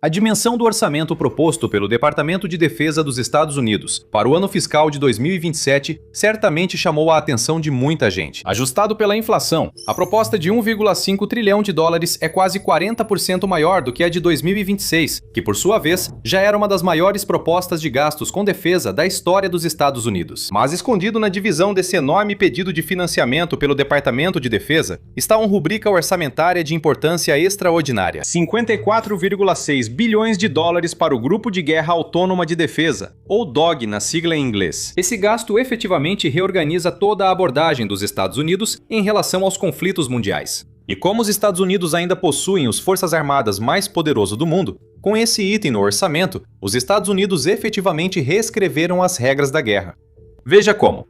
A dimensão do orçamento proposto pelo Departamento de Defesa dos Estados Unidos para o ano fiscal de 2027 certamente chamou a atenção de muita gente. Ajustado pela inflação, a proposta de 1,5 trilhão de dólares é quase 40% maior do que a de 2026, que por sua vez já era uma das maiores propostas de gastos com defesa da história dos Estados Unidos. Mas escondido na divisão desse enorme pedido de financiamento pelo Departamento de Defesa está uma rubrica orçamentária de importância extraordinária: 54,6 bilhões de dólares para o Grupo de Guerra Autônoma de Defesa, ou DOG na sigla em inglês. Esse gasto efetivamente reorganiza toda a abordagem dos Estados Unidos em relação aos conflitos mundiais. E como os Estados Unidos ainda possuem as forças armadas mais poderosas do mundo, com esse item no orçamento, os Estados Unidos efetivamente reescreveram as regras da guerra. Veja como.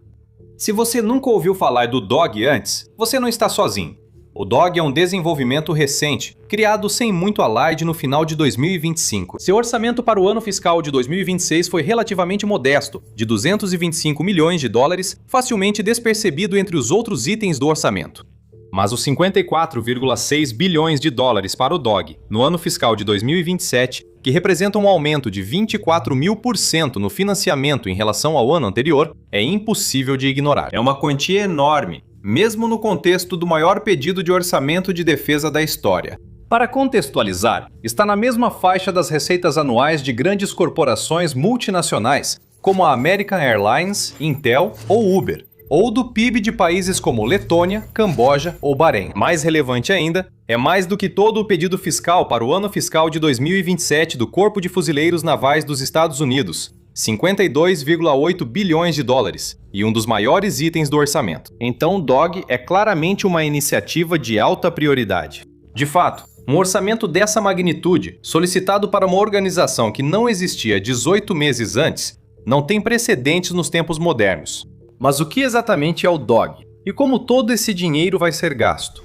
Se você nunca ouviu falar do DOG antes, você não está sozinho. O DOG é um desenvolvimento recente, criado sem muito alarde no final de 2025. Seu orçamento para o ano fiscal de 2026 foi relativamente modesto, de 225 milhões de dólares, facilmente despercebido entre os outros itens do orçamento. Mas os 54,6 bilhões de dólares para o DOG no ano fiscal de 2027, que representa um aumento de 24.000% no financiamento em relação ao ano anterior, é impossível de ignorar. É uma quantia enorme, mesmo no contexto do maior pedido de orçamento de defesa da história. Para contextualizar, está na mesma faixa das receitas anuais de grandes corporações multinacionais, como a American Airlines, Intel ou Uber, ou do PIB de países como Letônia, Camboja ou Bahrein. Mais relevante ainda, é mais do que todo o pedido fiscal para o ano fiscal de 2027 do Corpo de Fuzileiros Navais dos Estados Unidos, 52,8 bilhões de dólares, e um dos maiores itens do orçamento. Então o DOG é claramente uma iniciativa de alta prioridade. De fato, um orçamento dessa magnitude, solicitado para uma organização que não existia 18 meses antes, não tem precedentes nos tempos modernos. Mas o que exatamente é o DOG? E como todo esse dinheiro vai ser gasto?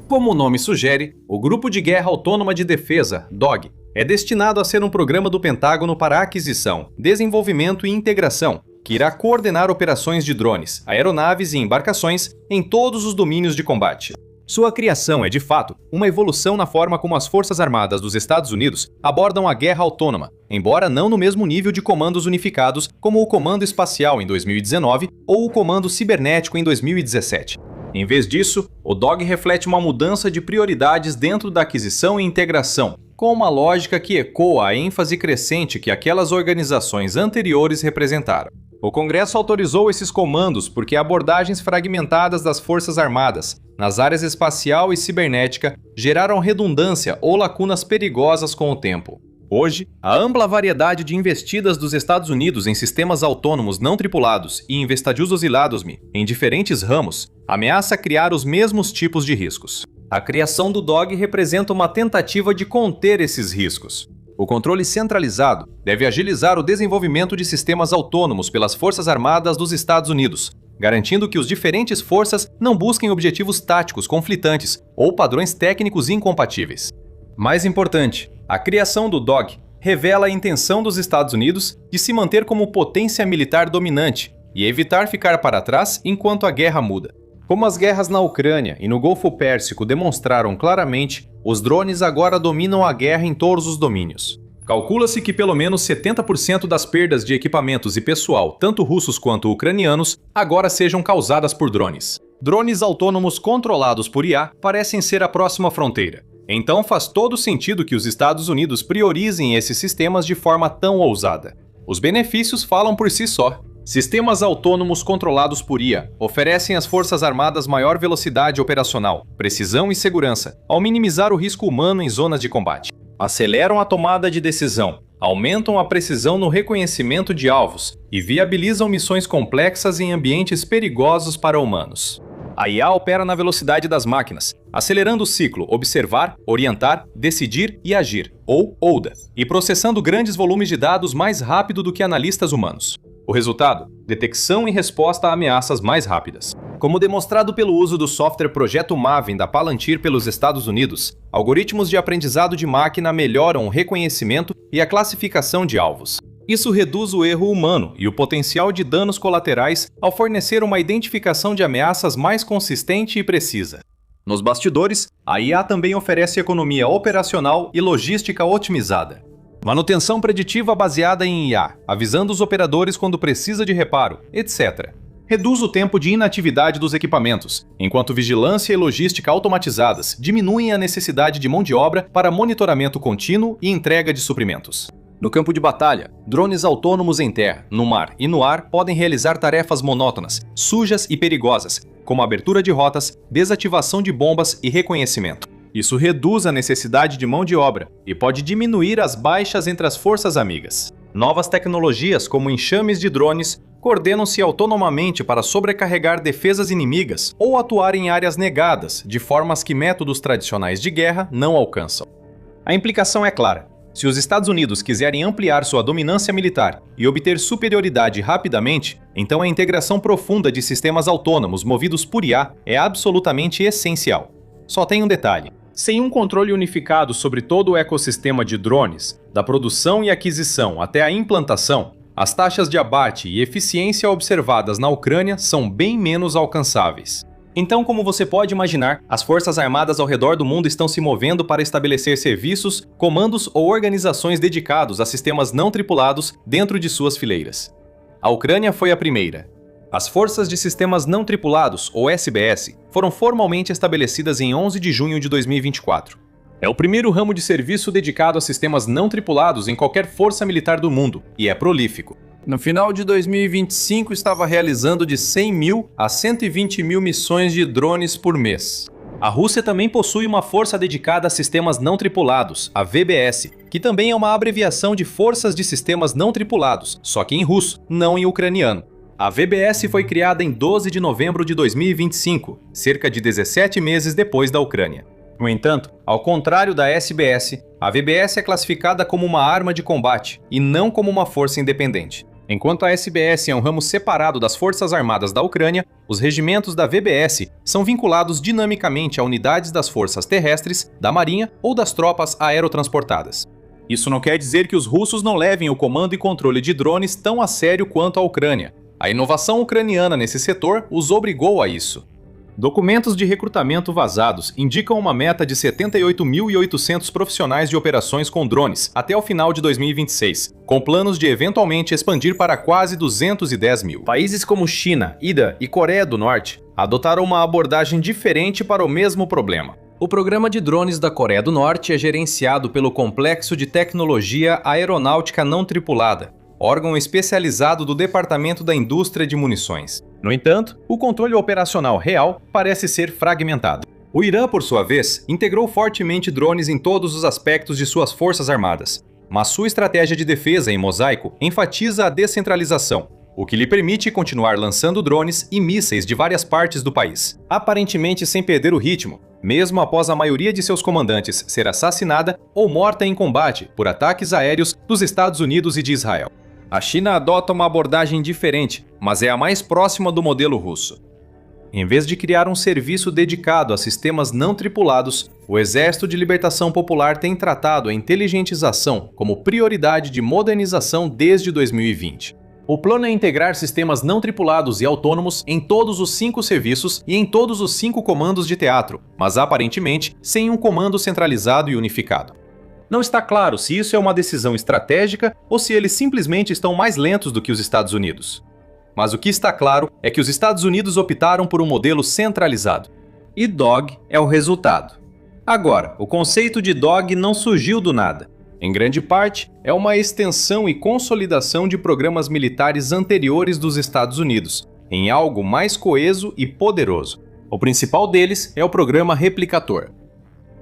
Como o nome sugere, o Grupo de Guerra Autônoma de Defesa, DOG, é destinado a ser um programa do Pentágono para aquisição, desenvolvimento e integração, que irá coordenar operações de drones, aeronaves e embarcações em todos os domínios de combate. Sua criação é, de fato, uma evolução na forma como as Forças Armadas dos Estados Unidos abordam a guerra autônoma, embora não no mesmo nível de comandos unificados como o Comando Espacial em 2019 ou o Comando Cibernético em 2017. Em vez disso, o DOG reflete uma mudança de prioridades dentro da aquisição e integração, com uma lógica que ecoa a ênfase crescente que aquelas organizações anteriores representaram. O Congresso autorizou esses comandos porque abordagens fragmentadas das Forças Armadas nas áreas espacial e cibernética geraram redundância ou lacunas perigosas com o tempo. Hoje, a ampla variedade de investidas dos Estados Unidos em sistemas autônomos não tripulados e investidos em diferentes ramos ameaça criar os mesmos tipos de riscos. A criação do DOG representa uma tentativa de conter esses riscos. O controle centralizado deve agilizar o desenvolvimento de sistemas autônomos pelas Forças Armadas dos Estados Unidos, garantindo que as diferentes forças não busquem objetivos táticos conflitantes ou padrões técnicos incompatíveis. Mais importante, a criação do DOG revela a intenção dos Estados Unidos de se manter como potência militar dominante e evitar ficar para trás enquanto a guerra muda. Como as guerras na Ucrânia e no Golfo Pérsico demonstraram claramente, os drones agora dominam a guerra em todos os domínios. Calcula-se que pelo menos 70% das perdas de equipamentos e pessoal, tanto russos quanto ucranianos, agora sejam causadas por drones. Drones autônomos controlados por IA parecem ser a próxima fronteira. Então faz todo sentido que os Estados Unidos priorizem esses sistemas de forma tão ousada. Os benefícios falam por si só. Sistemas autônomos controlados por IA oferecem às Forças Armadas maior velocidade operacional, precisão e segurança, ao minimizar o risco humano em zonas de combate. Aceleram a tomada de decisão, aumentam a precisão no reconhecimento de alvos e viabilizam missões complexas em ambientes perigosos para humanos. A IA opera na velocidade das máquinas, acelerando o ciclo observar, orientar, decidir e agir, ou ODA, e processando grandes volumes de dados mais rápido do que analistas humanos. O resultado? Detecção e resposta a ameaças mais rápidas. Como demonstrado pelo uso do software Projeto Maven da Palantir pelos Estados Unidos, algoritmos de aprendizado de máquina melhoram o reconhecimento e a classificação de alvos. Isso reduz o erro humano e o potencial de danos colaterais ao fornecer uma identificação de ameaças mais consistente e precisa. Nos bastidores, a IA também oferece economia operacional e logística otimizada. Manutenção preditiva baseada em IA, avisando os operadores quando precisa de reparo, etc. Reduz o tempo de inatividade dos equipamentos, enquanto vigilância e logística automatizadas diminuem a necessidade de mão de obra para monitoramento contínuo e entrega de suprimentos. No campo de batalha, drones autônomos em terra, no mar e no ar podem realizar tarefas monótonas, sujas e perigosas, como abertura de rotas, desativação de bombas e reconhecimento. Isso reduz a necessidade de mão de obra e pode diminuir as baixas entre as forças amigas. Novas tecnologias, como enxames de drones, coordenam-se autonomamente para sobrecarregar defesas inimigas ou atuar em áreas negadas, de formas que métodos tradicionais de guerra não alcançam. A implicação é clara. Se os Estados Unidos quiserem ampliar sua dominância militar e obter superioridade rapidamente, então a integração profunda de sistemas autônomos movidos por IA é absolutamente essencial. Só tem um detalhe. Sem um controle unificado sobre todo o ecossistema de drones, da produção e aquisição até a implantação, as taxas de abate e eficiência observadas na Ucrânia são bem menos alcançáveis. Então, como você pode imaginar, as forças armadas ao redor do mundo estão se movendo para estabelecer serviços, comandos ou organizações dedicados a sistemas não tripulados dentro de suas fileiras. A Ucrânia foi a primeira. As Forças de Sistemas Não Tripulados, ou SBS, foram formalmente estabelecidas em 11 de junho de 2024. É o primeiro ramo de serviço dedicado a sistemas não tripulados em qualquer força militar do mundo, e é prolífico. No final de 2025, estava realizando de 100 mil a 120 mil missões de drones por mês. A Rússia também possui uma força dedicada a sistemas não tripulados, a VBS, que também é uma abreviação de Forças de Sistemas Não Tripulados, só que em russo, não em ucraniano. A VBS foi criada em 12 de novembro de 2025, cerca de 17 meses depois da Ucrânia. No entanto, ao contrário da SBS, a VBS é classificada como uma arma de combate e não como uma força independente. Enquanto a SBS é um ramo separado das Forças Armadas da Ucrânia, os regimentos da VBS são vinculados dinamicamente a unidades das forças terrestres, da Marinha ou das tropas aerotransportadas. Isso não quer dizer que os russos não levem o comando e controle de drones tão a sério quanto a Ucrânia. A inovação ucraniana nesse setor os obrigou a isso. Documentos de recrutamento vazados indicam uma meta de 78.800 profissionais de operações com drones até o final de 2026, com planos de eventualmente expandir para quase 210 mil. Países como China, Índia e Coreia do Norte adotaram uma abordagem diferente para o mesmo problema. O programa de drones da Coreia do Norte é gerenciado pelo Complexo de Tecnologia Aeronáutica Não Tripulada, órgão especializado do Departamento da Indústria de Munições. No entanto, o controle operacional real parece ser fragmentado. O Irã, por sua vez, integrou fortemente drones em todos os aspectos de suas forças armadas, mas sua estratégia de defesa em mosaico enfatiza a descentralização, o que lhe permite continuar lançando drones e mísseis de várias partes do país, aparentemente sem perder o ritmo, mesmo após a maioria de seus comandantes ser assassinada ou morta em combate por ataques aéreos dos Estados Unidos e de Israel. A China adota uma abordagem diferente, mas é a mais próxima do modelo russo. Em vez de criar um serviço dedicado a sistemas não tripulados, o Exército de Libertação Popular tem tratado a inteligentização como prioridade de modernização desde 2020. O plano é integrar sistemas não tripulados e autônomos em todos os 5 serviços e em todos os 5 comandos de teatro, mas aparentemente sem um comando centralizado e unificado. Não está claro se isso é uma decisão estratégica ou se eles simplesmente estão mais lentos do que os Estados Unidos. Mas o que está claro é que os Estados Unidos optaram por um modelo centralizado. E DOG é o resultado. Agora, o conceito de DOG não surgiu do nada. Em grande parte, é uma extensão e consolidação de programas militares anteriores dos Estados Unidos, em algo mais coeso e poderoso. O principal deles é o programa Replicator.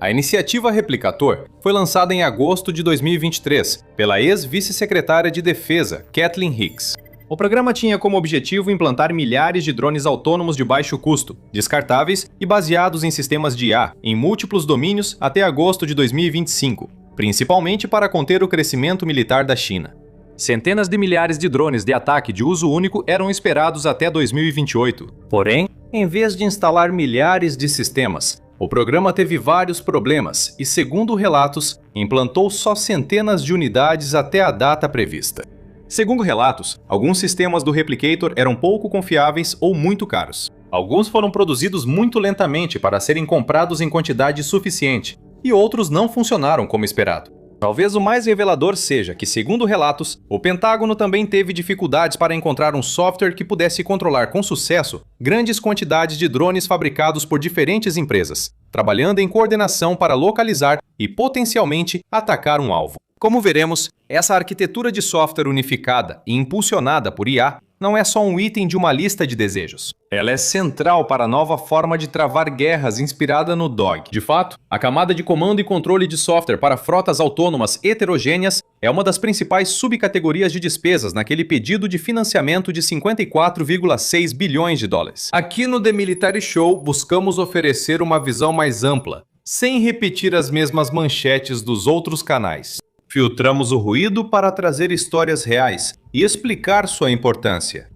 A iniciativa Replicator foi lançada em agosto de 2023 pela ex-vice-secretária de Defesa, Kathleen Hicks. O programa tinha como objetivo implantar milhares de drones autônomos de baixo custo, descartáveis e baseados em sistemas de IA em múltiplos domínios até agosto de 2025, principalmente para conter o crescimento militar da China. Centenas de milhares de drones de ataque de uso único eram esperados até 2028. Porém, em vez de instalar milhares de sistemas, o programa teve vários problemas e, segundo relatos, implantou só centenas de unidades até a data prevista. Segundo relatos, alguns sistemas do Replicator eram pouco confiáveis ou muito caros. Alguns foram produzidos muito lentamente para serem comprados em quantidade suficiente, e outros não funcionaram como esperado. Talvez o mais revelador seja que, segundo relatos, o Pentágono também teve dificuldades para encontrar um software que pudesse controlar com sucesso grandes quantidades de drones fabricados por diferentes empresas, trabalhando em coordenação para localizar e potencialmente atacar um alvo. Como veremos, essa arquitetura de software unificada e impulsionada por IA não é só um item de uma lista de desejos. Ela é central para a nova forma de travar guerras inspirada no DOG. De fato, a camada de comando e controle de software para frotas autônomas heterogêneas é uma das principais subcategorias de despesas naquele pedido de financiamento de 54,6 bilhões de dólares. Aqui no The Military Show, buscamos oferecer uma visão mais ampla, sem repetir as mesmas manchetes dos outros canais. Filtramos o ruído para trazer histórias reais e explicar sua importância.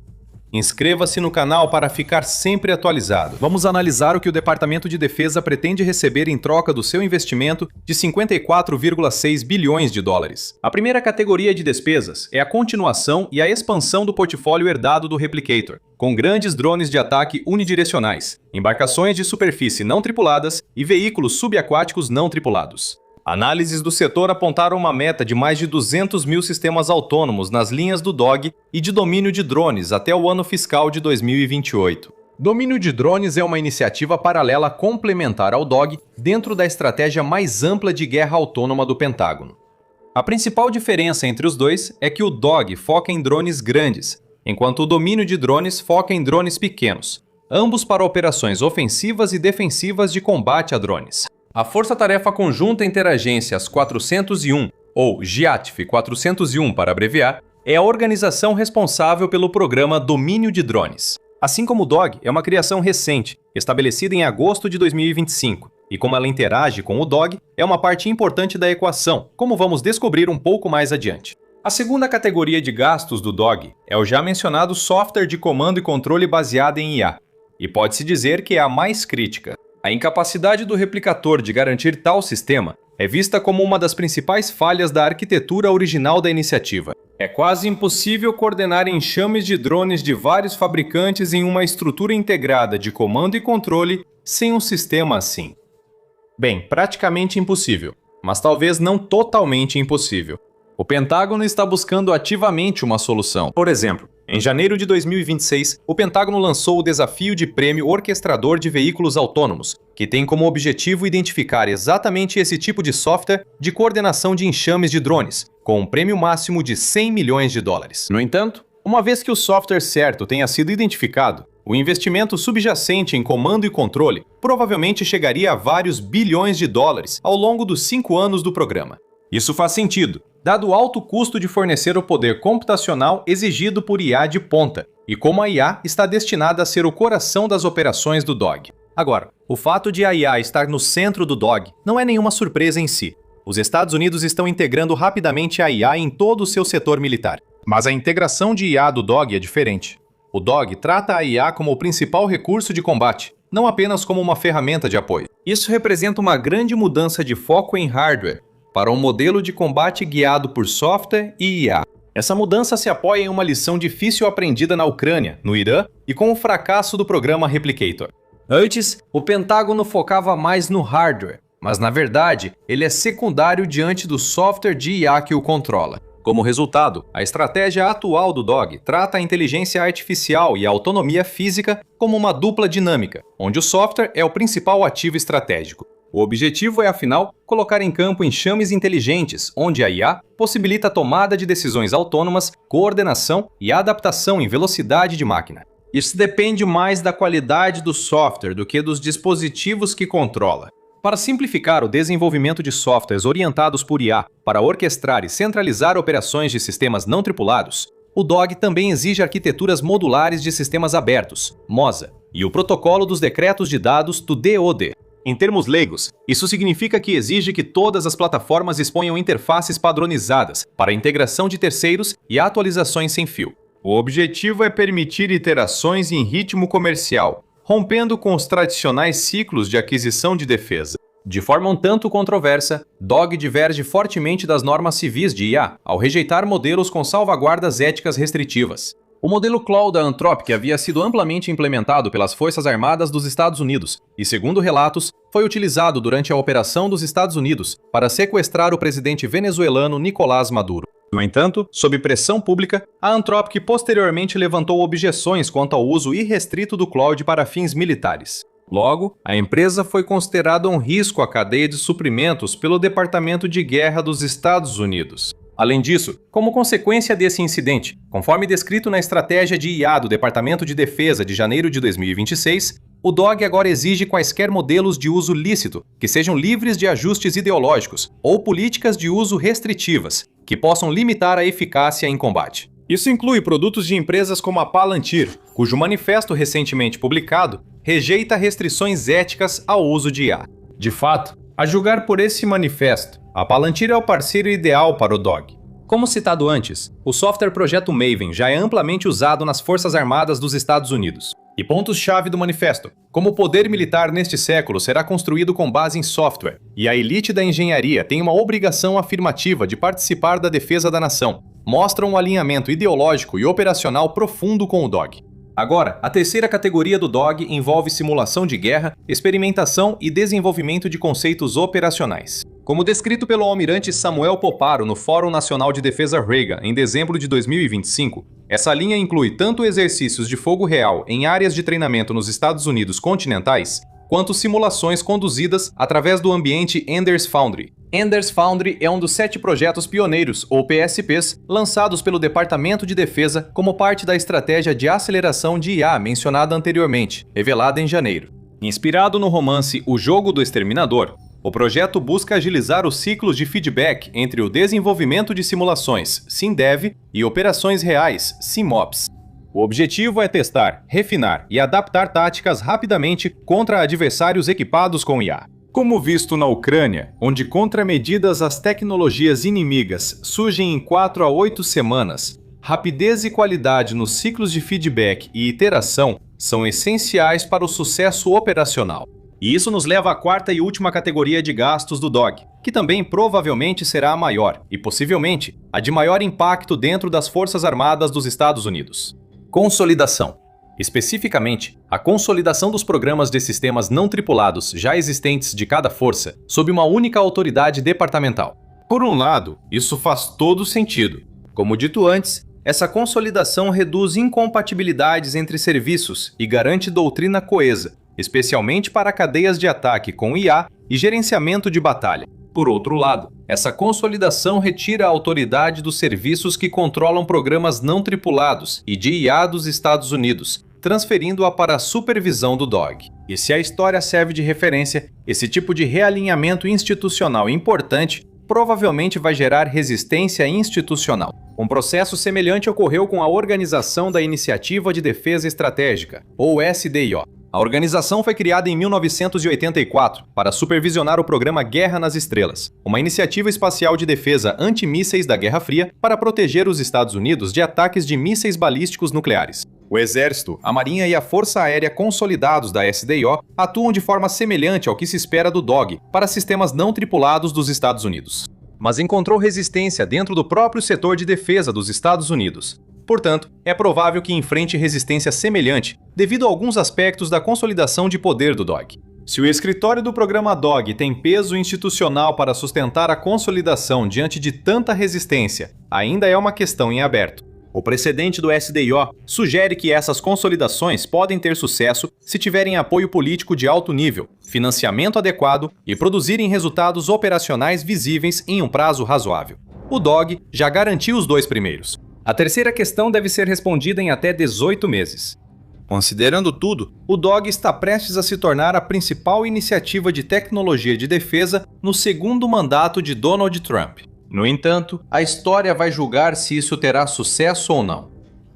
Inscreva-se no canal para ficar sempre atualizado. Vamos analisar o que o Departamento de Defesa pretende receber em troca do seu investimento de 54,6 bilhões de dólares. A primeira categoria de despesas é a continuação e a expansão do portfólio herdado do Replicator, com grandes drones de ataque unidirecionais, embarcações de superfície não tripuladas e veículos subaquáticos não tripulados. Análises do setor apontaram uma meta de mais de 200 mil sistemas autônomos nas linhas do DOG e de domínio de drones até o ano fiscal de 2028. Domínio de drones é uma iniciativa paralela complementar ao DOG dentro da estratégia mais ampla de guerra autônoma do Pentágono. A principal diferença entre os dois é que o DOG foca em drones grandes, enquanto o domínio de drones foca em drones pequenos, ambos para operações ofensivas e defensivas de combate a drones. A Força-Tarefa Conjunta Interagências 401, ou GIATF 401 para abreviar, é a organização responsável pelo programa Domínio de Drones. Assim como o DOG é uma criação recente, estabelecida em agosto de 2025, e como ela interage com o DOG, é uma parte importante da equação, como vamos descobrir um pouco mais adiante. A segunda categoria de gastos do DOG é o já mencionado software de comando e controle baseado em IA, e pode-se dizer que é a mais crítica. A incapacidade do replicator de garantir tal sistema é vista como uma das principais falhas da arquitetura original da iniciativa. É quase impossível coordenar enxames de drones de vários fabricantes em uma estrutura integrada de comando e controle sem um sistema assim. Bem, praticamente impossível, mas talvez não totalmente impossível. O Pentágono está buscando ativamente uma solução. Por exemplo, em janeiro de 2026, o Pentágono lançou o Desafio de Prêmio Orquestrador de Veículos Autônomos, que tem como objetivo identificar exatamente esse tipo de software de coordenação de enxames de drones, com um prêmio máximo de 100 milhões de dólares. No entanto, uma vez que o software certo tenha sido identificado, o investimento subjacente em comando e controle provavelmente chegaria a vários bilhões de dólares ao longo dos 5 anos do programa. Isso faz sentido, dado o alto custo de fornecer o poder computacional exigido por IA de ponta, e como a IA está destinada a ser o coração das operações do DOG. Agora, o fato de a IA estar no centro do DOG não é nenhuma surpresa em si. Os Estados Unidos estão integrando rapidamente a IA em todo o seu setor militar. Mas a integração de IA do DOG é diferente. O DOG trata a IA como o principal recurso de combate, não apenas como uma ferramenta de apoio. Isso representa uma grande mudança de foco em hardware, para um modelo de combate guiado por software e IA. Essa mudança se apoia em uma lição difícil aprendida na Ucrânia, no Irã e com o fracasso do programa Replicator. Antes, o Pentágono focava mais no hardware, mas na verdade, ele é secundário diante do software de IA que o controla. Como resultado, a estratégia atual do DOG trata a inteligência artificial e a autonomia física como uma dupla dinâmica, onde o software é o principal ativo estratégico. O objetivo é, afinal, colocar em campo enxames inteligentes, onde a IA possibilita a tomada de decisões autônomas, coordenação e adaptação em velocidade de máquina. Isso depende mais da qualidade do software do que dos dispositivos que controla. Para simplificar o desenvolvimento de softwares orientados por IA para orquestrar e centralizar operações de sistemas não tripulados, o DOG também exige arquiteturas modulares de sistemas abertos, MOSA, e o protocolo dos decretos de dados do DoD. Em termos leigos, isso significa que exige que todas as plataformas exponham interfaces padronizadas para a integração de terceiros e atualizações sem fio. O objetivo é permitir iterações em ritmo comercial, rompendo com os tradicionais ciclos de aquisição de defesa. De forma um tanto controversa, DOG diverge fortemente das normas civis de IA ao rejeitar modelos com salvaguardas éticas restritivas. O modelo Claw da Anthropic havia sido amplamente implementado pelas Forças Armadas dos Estados Unidos e, segundo relatos, foi utilizado durante a operação dos Estados Unidos para sequestrar o presidente venezuelano Nicolás Maduro. No entanto, sob pressão pública, a Anthropic posteriormente levantou objeções quanto ao uso irrestrito do Claude para fins militares. Logo, a empresa foi considerada um risco à cadeia de suprimentos pelo Departamento de Guerra dos Estados Unidos. Além disso, como consequência desse incidente, conforme descrito na estratégia de IA do Departamento de Defesa de janeiro de 2026, o DOG agora exige quaisquer modelos de uso lícito, que sejam livres de ajustes ideológicos, ou políticas de uso restritivas, que possam limitar a eficácia em combate. Isso inclui produtos de empresas como a Palantir, cujo manifesto recentemente publicado rejeita restrições éticas ao uso de IA. De fato, a julgar por esse manifesto, a Palantir é o parceiro ideal para o DOG. Como citado antes, o software Projeto Maven já é amplamente usado nas Forças Armadas dos Estados Unidos. E pontos-chave do manifesto, como o poder militar neste século será construído com base em software, e a elite da engenharia tem uma obrigação afirmativa de participar da defesa da nação, mostram um alinhamento ideológico e operacional profundo com o DOG. Agora, a terceira categoria do DOG envolve simulação de guerra, experimentação e desenvolvimento de conceitos operacionais. Como descrito pelo almirante Samuel Poparo no Fórum Nacional de Defesa Reagan em dezembro de 2025, essa linha inclui tanto exercícios de fogo real em áreas de treinamento nos Estados Unidos continentais, quanto simulações conduzidas através do ambiente Enders Foundry. Enders Foundry é um dos 7 projetos pioneiros, ou PSPs, lançados pelo Departamento de Defesa como parte da estratégia de aceleração de IA mencionada anteriormente, revelada em janeiro. Inspirado no romance O Jogo do Exterminador, o projeto busca agilizar os ciclos de feedback entre o desenvolvimento de simulações SimDev e operações reais SimOps. O objetivo é testar, refinar e adaptar táticas rapidamente contra adversários equipados com IA. Como visto na Ucrânia, onde contramedidas às tecnologias inimigas surgem em 4 a 8 semanas, rapidez e qualidade nos ciclos de feedback e iteração são essenciais para o sucesso operacional. E isso nos leva à quarta e última categoria de gastos do DOG, que também provavelmente será a maior, e possivelmente a de maior impacto dentro das Forças Armadas dos Estados Unidos. Consolidação. Especificamente, a consolidação dos programas de sistemas não tripulados já existentes de cada força sob uma única autoridade departamental. Por um lado, isso faz todo sentido. Como dito antes, essa consolidação reduz incompatibilidades entre serviços e garante doutrina coesa, especialmente para cadeias de ataque com IA e gerenciamento de batalha. Por outro lado, essa consolidação retira a autoridade dos serviços que controlam programas não tripulados e de IA dos Estados Unidos, transferindo-a para a supervisão do DOG. E se a história serve de referência, esse tipo de realinhamento institucional importante provavelmente vai gerar resistência institucional. Um processo semelhante ocorreu com a Organização da Iniciativa de Defesa Estratégica, ou SDIO. A organização foi criada em 1984 para supervisionar o programa Guerra nas Estrelas, uma iniciativa espacial de defesa antimísseis da Guerra Fria para proteger os Estados Unidos de ataques de mísseis balísticos nucleares. O Exército, a Marinha e a Força Aérea consolidados da SDIO atuam de forma semelhante ao que se espera do DOG para sistemas não tripulados dos Estados Unidos. Mas encontrou resistência dentro do próprio setor de defesa dos Estados Unidos. Portanto, é provável que enfrente resistência semelhante devido a alguns aspectos da consolidação de poder do DOG. Se o escritório do programa DOG tem peso institucional para sustentar a consolidação diante de tanta resistência, ainda é uma questão em aberto. O precedente do SDIO sugere que essas consolidações podem ter sucesso se tiverem apoio político de alto nível, financiamento adequado e produzirem resultados operacionais visíveis em um prazo razoável. O DOG já garantiu os 2 primeiros. A terceira questão deve ser respondida em até 18 meses. Considerando tudo, o DOG está prestes a se tornar a principal iniciativa de tecnologia de defesa no segundo mandato de Donald Trump. No entanto, a história vai julgar se isso terá sucesso ou não.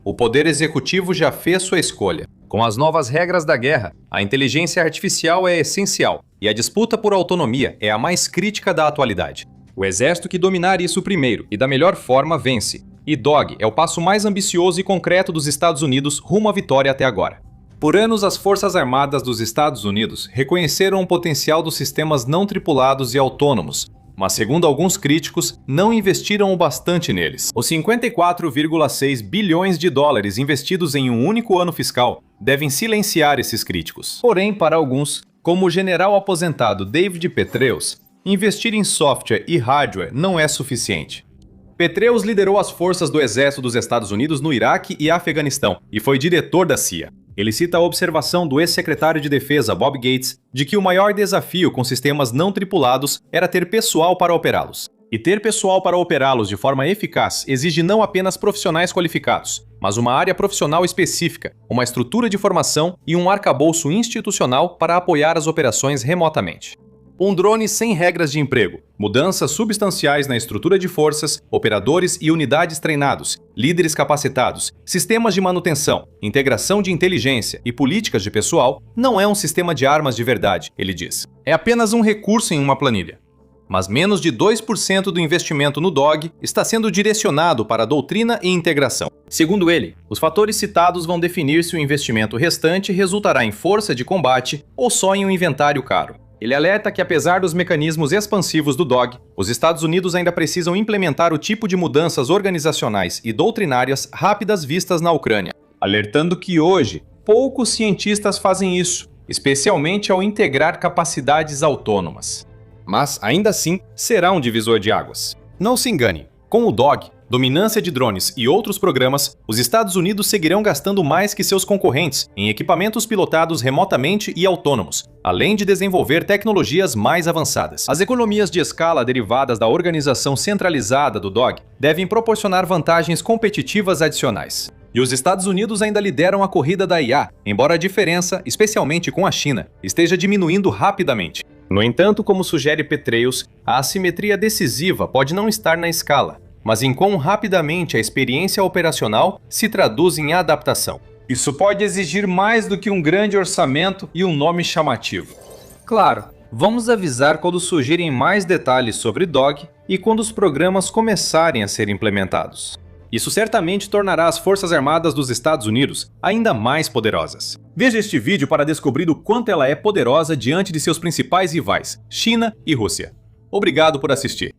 O Poder Executivo já fez sua escolha. Com as novas regras da guerra, a inteligência artificial é essencial e a disputa por autonomia é a mais crítica da atualidade. O exército que dominar isso primeiro e da melhor forma vence. E DOG é o passo mais ambicioso e concreto dos Estados Unidos rumo à vitória até agora. Por anos, as Forças Armadas dos Estados Unidos reconheceram o potencial dos sistemas não tripulados e autônomos, mas segundo alguns críticos, não investiram o bastante neles. Os 54,6 bilhões de dólares investidos em um único ano fiscal devem silenciar esses críticos. Porém, para alguns, como o general aposentado David Petraeus, investir em software e hardware não é suficiente. Petraeus liderou as forças do Exército dos Estados Unidos no Iraque e Afeganistão e foi diretor da CIA. Ele cita a observação do ex-secretário de Defesa Bob Gates de que o maior desafio com sistemas não tripulados era ter pessoal para operá-los. E ter pessoal para operá-los de forma eficaz exige não apenas profissionais qualificados, mas uma área profissional específica, uma estrutura de formação e um arcabouço institucional para apoiar as operações remotamente. Um drone sem regras de emprego, mudanças substanciais na estrutura de forças, operadores e unidades treinados, líderes capacitados, sistemas de manutenção, integração de inteligência e políticas de pessoal não é um sistema de armas de verdade, ele diz. É apenas um recurso em uma planilha. Mas menos de 2% do investimento no DOG está sendo direcionado para a doutrina e integração. Segundo ele, os fatores citados vão definir se o investimento restante resultará em força de combate ou só em um inventário caro. Ele alerta que, apesar dos mecanismos expansivos do DOG, os Estados Unidos ainda precisam implementar o tipo de mudanças organizacionais e doutrinárias rápidas vistas na Ucrânia, alertando que hoje poucos cientistas fazem isso, especialmente ao integrar capacidades autônomas. Mas, ainda assim, será um divisor de águas. Não se engane, com o DOG, dominância de drones e outros programas, os Estados Unidos seguirão gastando mais que seus concorrentes em equipamentos pilotados remotamente e autônomos, além de desenvolver tecnologias mais avançadas. As economias de escala derivadas da organização centralizada do DOG devem proporcionar vantagens competitivas adicionais. E os Estados Unidos ainda lideram a corrida da IA, embora a diferença, especialmente com a China, esteja diminuindo rapidamente. No entanto, como sugere Petraeus, a assimetria decisiva pode não estar na escala, mas em quão rapidamente a experiência operacional se traduz em adaptação. Isso pode exigir mais do que um grande orçamento e um nome chamativo. Claro, vamos avisar quando surgirem mais detalhes sobre DOG e quando os programas começarem a ser implementados. Isso certamente tornará as Forças Armadas dos Estados Unidos ainda mais poderosas. Veja este vídeo para descobrir o quanto ela é poderosa diante de seus principais rivais, China e Rússia. Obrigado por assistir.